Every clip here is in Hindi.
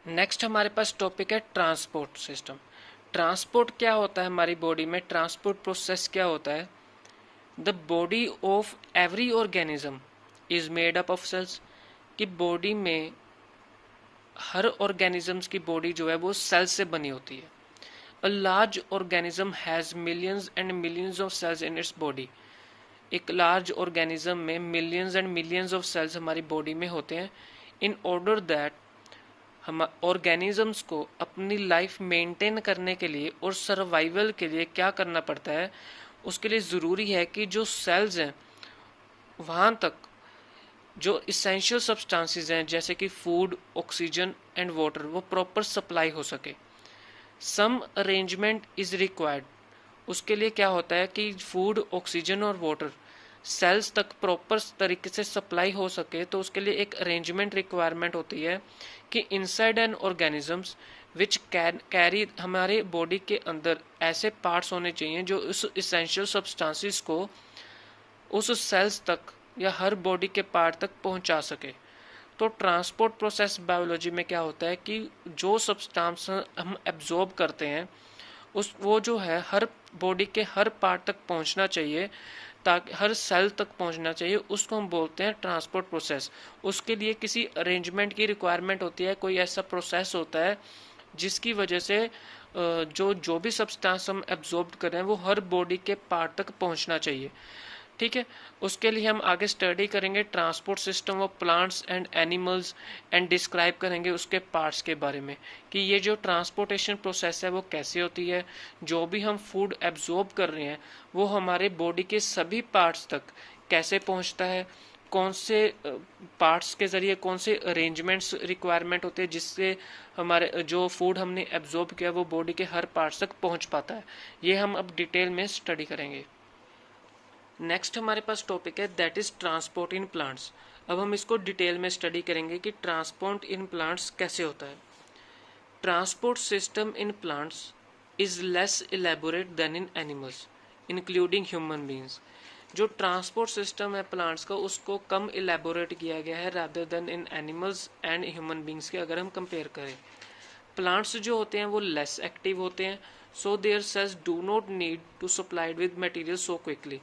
नेक्स्ट हमारे पास टॉपिक है ट्रांसपोर्ट सिस्टम। ट्रांसपोर्ट क्या होता है हमारी बॉडी में, ट्रांसपोर्ट प्रोसेस क्या होता है। The body of every organism is made up of cells. कि बॉडी में हर ऑर्गेनिजम्स की बॉडी जो है वो सेल से बनी होती है। A large organism has millions and millions of cells in its body. एक लार्ज ऑर्गेनिज्म में millions and millions of cells हमारी बॉडी में होते हैं। इन ऑर्डर दैट हम ऑर्गेनिजम्स को अपनी लाइफ मेंटेन करने के लिए और सर्वाइवल के लिए क्या करना पड़ता है, उसके लिए ज़रूरी है कि जो सेल्स हैं वहाँ तक जो इसेंशियल सब्सटेंसेस हैं जैसे कि फूड, ऑक्सीजन एंड वाटर वो प्रॉपर सप्लाई हो सके। सम अरेंजमेंट इज़ रिक्वायर्ड। उसके लिए क्या होता है कि फूड, ऑक्सीजन और वाटर सेल्स तक प्रॉपर तरीके से सप्लाई हो सके, तो उसके लिए एक अरेंजमेंट रिक्वायरमेंट होती है कि inside N organisms which can carry, हमारे बॉडी के अंदर ऐसे पार्ट्स होने चाहिए जो उस इसेंशियल सब्सटेंसेस को उस सेल्स तक या हर बॉडी के पार्ट तक पहुंचा सके। तो ट्रांसपोर्ट प्रोसेस बायोलॉजी में क्या होता है कि जो सब्सटेंस हम एब्जॉर्ब करते हैं उस वो जो है हर बॉडी के हर पार्ट तक पहुंचना चाहिए, ताकि हर सेल तक पहुंचना चाहिए, उसको हम बोलते हैं ट्रांसपोर्ट प्रोसेस। उसके लिए किसी अरेंजमेंट की रिक्वायरमेंट होती है, कोई ऐसा प्रोसेस होता है जिसकी वजह से जो जो भी सब्सटेंस हम एब्जॉर्ब कर रहे हैं वो हर बॉडी के पार्ट तक पहुंचना चाहिए। ठीक है, उसके लिए हम आगे स्टडी करेंगे transport system of plants and animals and describe करेंगे उसके पार्ट्स के बारे में कि ये जो ट्रांसपोर्टेशन प्रोसेस है वो कैसे होती है। जो भी हम फूड एब्जॉर्ब कर रहे हैं वो हमारे बॉडी के सभी पार्ट्स तक कैसे पहुंचता है, कौन से पार्ट्स के ज़रिए कौन से अरेंजमेंट्स रिक्वायरमेंट होते हैं जिससे हमारे जो फूड हमने एब्जॉर्ब किया वो बॉडी के हर पार्ट्स तक पहुंच पाता है। ये हम अब डिटेल में स्टडी करेंगे। नेक्स्ट हमारे पास टॉपिक है that is transport in plants. अब हम इसको डिटेल में स्टडी करेंगे कि ट्रांसपोर्ट इन प्लांट्स कैसे होता है। Transport system in plants is less elaborate than in animals including human beings. जो ट्रांसपोर्ट सिस्टम है प्लांट्स का उसको कम इलेबोरेट किया गया है rather than in animals and human beings के अगर हम कंपेयर करें। प्लांट्स जो होते हैं वो लेस एक्टिव होते हैं, so their cells do not need to supplied with material so quickly.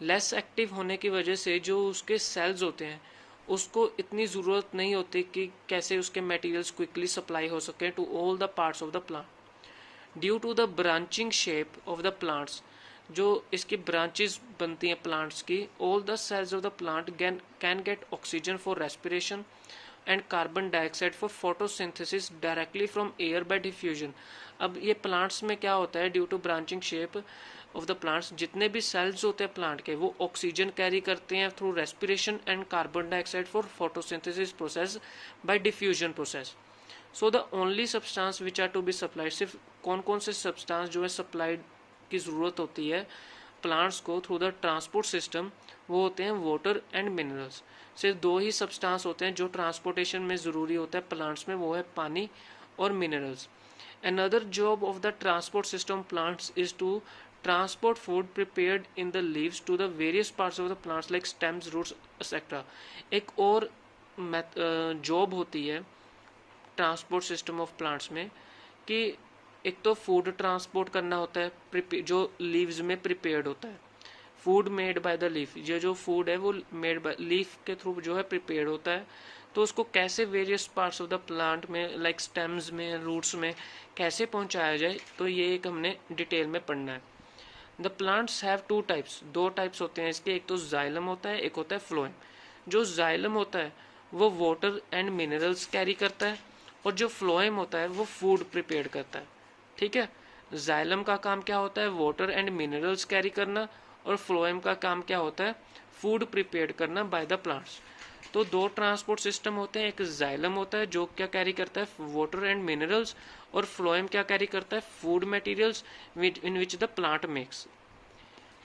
Less active होने की वजह से जो उसके सेल्स होते हैं उसको इतनी ज़रूरत नहीं होती कि कैसे उसके मटेरियल्स क्विकली सप्लाई हो सके to all the parts of the plant. Due to the branching shape of the plants, जो इसकी ब्रांचेस बनती हैं प्लांट्स की, all the cells of the plant can get oxygen for respiration and carbon dioxide for photosynthesis directly from air by diffusion. अब ये प्लांट्स में क्या होता है, due to branching shape of the plants जितने भी सेल्स होते हैं प्लांट के वो ऑक्सीजन कैरी करते हैं through respiration and carbon dioxide for photosynthesis process by diffusion process. So the only substance which are to be supplied, सिर्फ कौन कौन से सब्सटेंस जो है सप्लाइड की ज़रूरत होती है प्लांट्स को थ्रू द ट्रांसपोर्ट सिस्टम, वो होते हैं वाटर एंड मिनरल्स। सिर्फ दो ही सब्सटेंस होते हैं जो ट्रांसपोर्टेशन में ज़रूरी होता है प्लांट्स में, वो है पानी और minerals. Another job of the transport system plants is to transport food prepared in the leaves to the various parts of the plants like stems, roots, etc. एक और जॉब होती है ट्रांसपोर्ट सिस्टम ऑफ प्लांट्स में कि एक तो फूड ट्रांसपोर्ट करना होता है जो लीव्स में प्रिपेयर्ड होता है, food made by the leaf. ये जो फूड है वो मेड बाय लीफ के थ्रू जो है प्रिपेयर्ड होता है, तो उसको कैसे various parts of the plant में लाइक स्टेम्स में, रूट्स में कैसे पहुंचाया जाए, तो ये एक हमने डिटेल में पढ़ना है। The plants have two types, दो टाइप्स होते हैं इसके, एक तो जाइलम होता है, एक होता है फ्लोएम। जो जाइलम होता है वो वाटर एंड मिनरल्स कैरी करता है और जो फ्लोएम होता है वो फूड प्रिपेयर करता है। ठीक है, जाइलम का काम क्या होता है, वाटर एंड मिनरल्स कैरी करना, और फ्लोएम का काम क्या होता है, फूड प्रिपेयर करना बाय द प्लांट्स। तो दो ट्रांसपोर्ट सिस्टम होते हैं, एक जाइलम होता है जो क्या कैरी करता है वाटर एंड मिनरल्स, और फ्लोएम क्या कैरी करता है food materials in which the plant makes.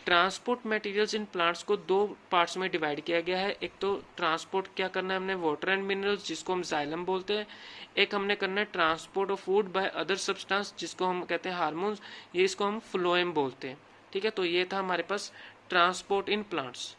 Transport materials in plants को दो पार्ट्स में डिवाइड किया गया है। एक तो ट्रांसपोर्ट क्या करना है हमने वाटर एंड मिनरल्स जिसको हम जाइलम बोलते हैं, एक हमने करना है transport of food by other substance जिसको हम कहते हैं हार्मोन्स, ये इसको हम फ्लोएम बोलते हैं। ठीक है, तो ये था हमारे पास ट्रांसपोर्ट इन प्लांट्स।